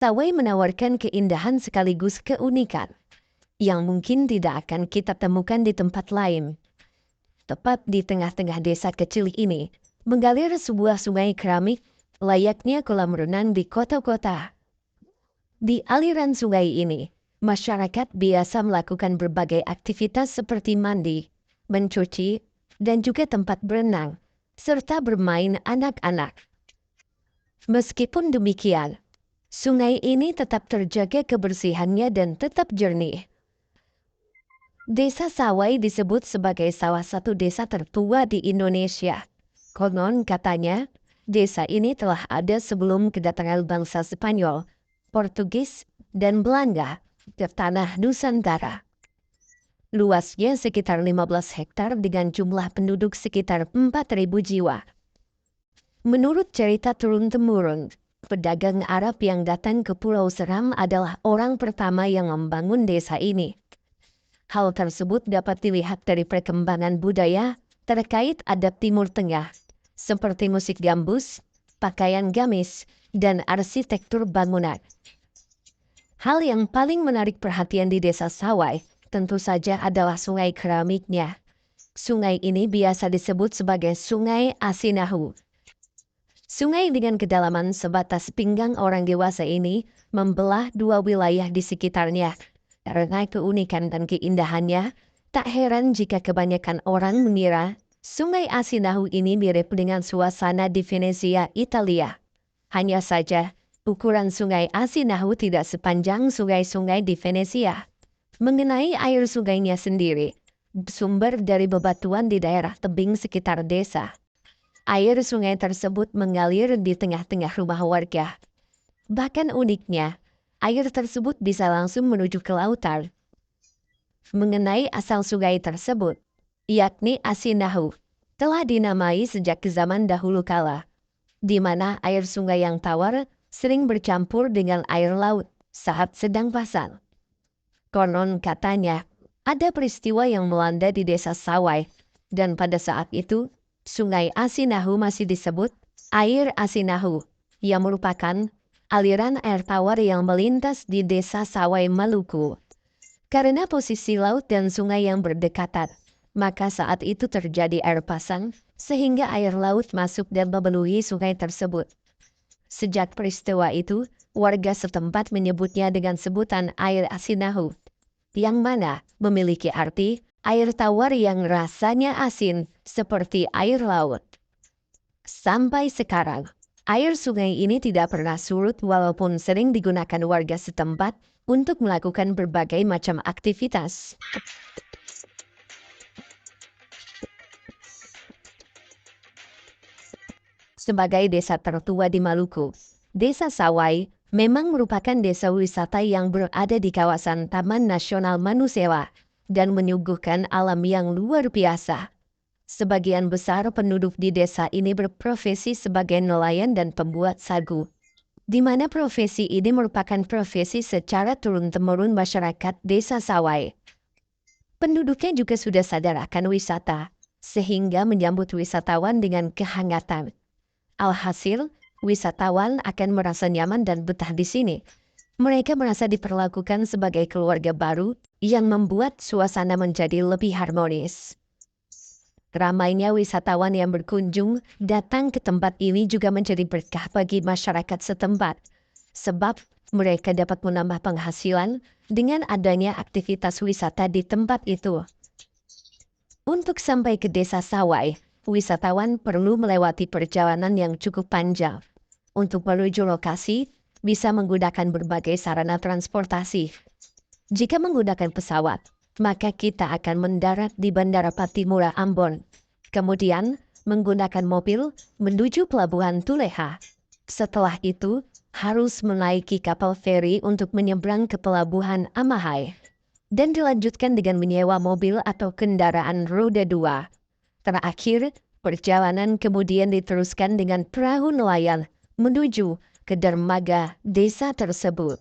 Tawai menawarkan keindahan sekaligus keunikan yang mungkin tidak akan kita temukan di tempat lain. Tepat di tengah-tengah desa kecil ini, mengalir sebuah sungai keramik layaknya kolam renang di kota-kota. Di aliran sungai ini, masyarakat biasa melakukan berbagai aktivitas seperti mandi, mencuci, dan juga tempat berenang, serta bermain anak-anak. Meskipun demikian, sungai ini tetap terjaga kebersihannya dan tetap jernih. Desa Sawai disebut sebagai salah satu desa tertua di Indonesia. Konon katanya, desa ini telah ada sebelum kedatangan bangsa Spanyol, Portugis, dan Belanda ke tanah Nusantara. Luasnya sekitar 15 hektar dengan jumlah penduduk sekitar 4.000 jiwa. Menurut cerita turun-temurun, pedagang Arab yang datang ke Pulau Seram adalah orang pertama yang membangun desa ini. Hal tersebut dapat dilihat dari perkembangan budaya terkait adat Timur Tengah, seperti musik gambus, pakaian gamis, dan arsitektur bangunan. Hal yang paling menarik perhatian di desa Sawai tentu saja adalah sungai keramiknya. Sungai ini biasa disebut sebagai Sungai Asinahu. Sungai dengan kedalaman sebatas pinggang orang dewasa ini membelah dua wilayah di sekitarnya. Karena keunikan dan keindahannya, tak heran jika kebanyakan orang mengira Sungai Asinahu ini mirip dengan suasana di Venesia, Italia. Hanya saja, ukuran Sungai Asinahu tidak sepanjang sungai-sungai di Venesia. Mengenai air sungainya sendiri, sumber dari bebatuan di daerah tebing sekitar desa. Air sungai tersebut mengalir di tengah-tengah rumah warga. Bahkan uniknya, air tersebut bisa langsung menuju ke lautan. Mengenai asal sungai tersebut, yakni Asinahu, telah dinamai sejak zaman dahulu kala, di mana air sungai yang tawar sering bercampur dengan air laut saat sedang pasang. Konon katanya, ada peristiwa yang melanda di desa Sawai, dan pada saat itu, Sungai Asinahu masih disebut air Asinahu, yang merupakan aliran air tawar yang melintas di desa Sawai, Maluku. Karena posisi laut dan sungai yang berdekatan, maka saat itu terjadi air pasang, sehingga air laut masuk dan memenuhi sungai tersebut. Sejak peristiwa itu, warga setempat menyebutnya dengan sebutan air Asinahu, yang mana memiliki arti air tawar yang rasanya asin seperti air laut. Sampai sekarang, air sungai ini tidak pernah surut walaupun sering digunakan warga setempat untuk melakukan berbagai macam aktivitas. Sebagai desa tertua di Maluku, Desa Sawai memang merupakan desa wisata yang berada di kawasan Taman Nasional Manusewa dan menyuguhkan alam yang luar biasa. Sebagian besar penduduk di desa ini berprofesi sebagai nelayan dan pembuat sagu, di mana profesi ini merupakan profesi secara turun-temurun masyarakat desa Sawai. Penduduknya juga sudah sadar akan wisata, sehingga menyambut wisatawan dengan kehangatan. Alhasil, wisatawan akan merasa nyaman dan betah di sini. Mereka merasa diperlakukan sebagai keluarga baru yang membuat suasana menjadi lebih harmonis. Ramainya wisatawan yang berkunjung datang ke tempat ini juga menjadi berkah bagi masyarakat setempat, sebab mereka dapat menambah penghasilan dengan adanya aktivitas wisata di tempat itu. Untuk sampai ke desa Sawai, wisatawan perlu melewati perjalanan yang cukup panjang. Untuk menuju lokasi, bisa menggunakan berbagai sarana transportasi. Jika menggunakan pesawat, maka kita akan mendarat di Bandara Patimura, Ambon. Kemudian, menggunakan mobil menuju Pelabuhan Tuleha. Setelah itu, harus menaiki kapal feri untuk menyeberang ke Pelabuhan Amahai. Dan dilanjutkan dengan menyewa mobil atau kendaraan roda 2. Terakhir, perjalanan kemudian diteruskan dengan perahu nelayan menuju ke dermaga desa tersebut.